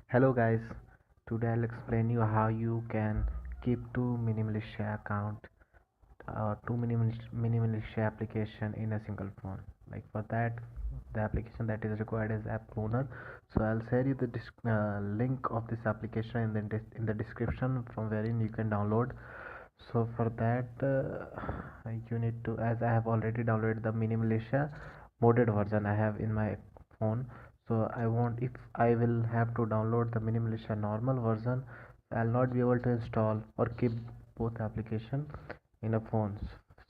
Hello guys, today I'll explain you how you can keep two mini militia account two mini militia application in a single phone. Like for that, the application that is required is app cloner. So I'll share you the link of this application in the description from wherein you can download. So for that, you need to, as I have already downloaded the mini militia modded version I have in my phone. So I want, if I will have to download the mini militia normal version, I'll not be able to install or keep both application in a phone.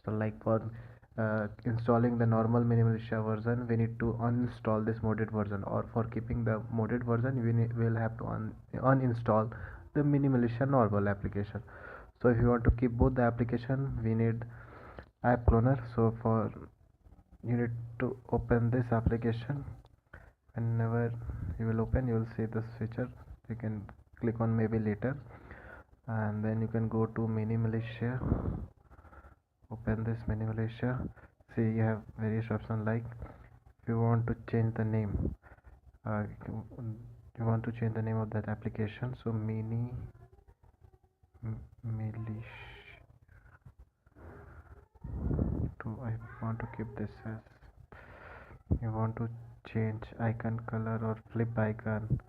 So like for installing the normal mini militia version, we need to uninstall this modded version, or for keeping the modded version we'll have to uninstall the mini militia normal application. So if you want to keep both the application, we need app cloner. So for, you need to open this application. Whenever you will open, you will see this feature. You can click on maybe later, and then you can go to mini militia. Open this mini militia. See, you have various options, like if you want to change the name, uh, you want to change the name of that application. So mini militia, I want to keep this as, you want to change icon color or flip icon.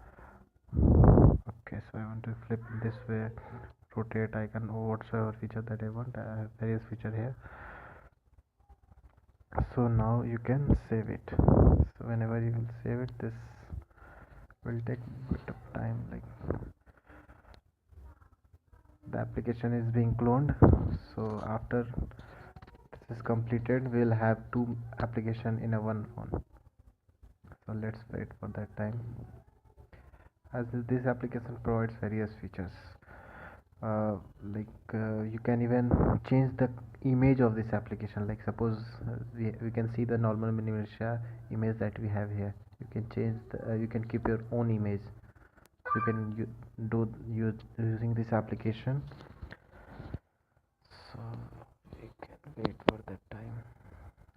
Okay, so I want to flip this way, rotate icon, or whatsoever feature that I want. I have various feature here. So now you can save it. So whenever you will save it, this will take a bit of time, like the application is being cloned. So after this is completed, we'll have two application in a one phone. So let's wait for that time, as this application provides various features. You can even change the image of this application. Like suppose we can see the normal militia image that we have here. You can change you can keep your own image. So you can do using this application. So we can wait for that time.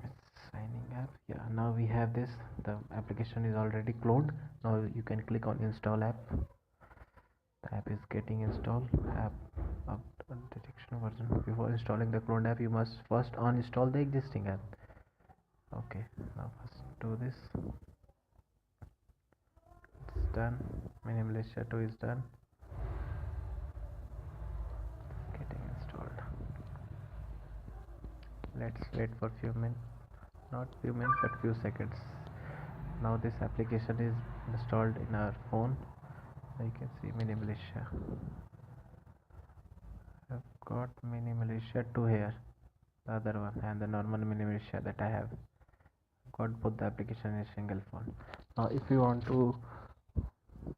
It's signing up. Yeah, now we have this. The application is already cloned. Now you can click on install app. The app is getting installed. App of detection version. Before installing the cloned app, you must first uninstall the existing app. Okay, now first do this. It's done. Mini militia 2 is done. Getting installed. Let's wait for few minutes. Not few minutes, but few seconds. Now this application is installed in our phone. You can see mini militia. I've got mini militia 2 here, the other one, and the normal mini militia that I have. Got both the application in a single phone. Now if you want to,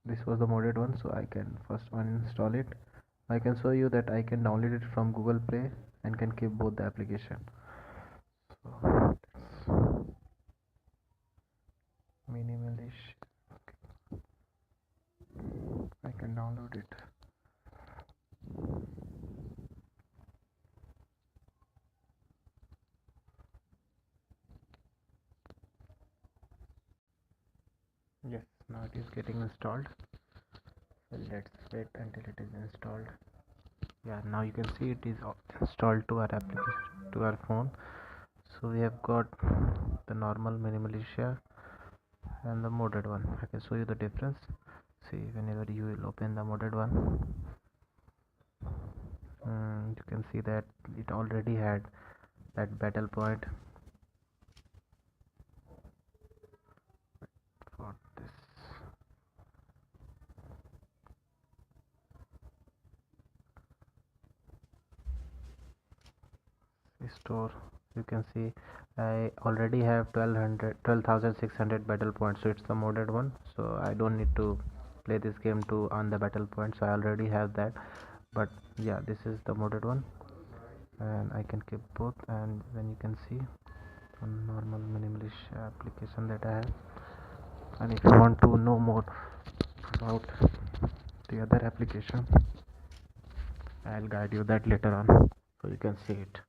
this was the modded one, so I can first uninstall it. I can show you that I can download it from Google Play and can keep both the application. So mini militia, okay. I can download it. Yes, now it is getting installed. So let's wait until it is installed. Yeah, now you can see it is installed to our application, to our phone. So we have got the normal mini militia and the modded one. I can show you the difference. See, whenever you will open the modded one, you can see that it already had that battle point for this store. You can see I already have 12,600 battle points, so it's the modded one. So I don't need to play this game to earn the battle points, so I already have that. But yeah, this is the modded one, and I can keep both. And then you can see a normal mini militia application that I have. And if you want to know more about the other application, I'll guide you that later on, so you can see it.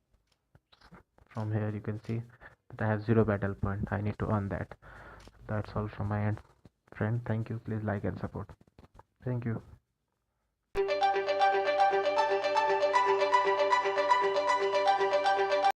From here you can see that I have 0 battle point. I need to earn that. That's all from my end, friend. Thank you. Please like and support. Thank you.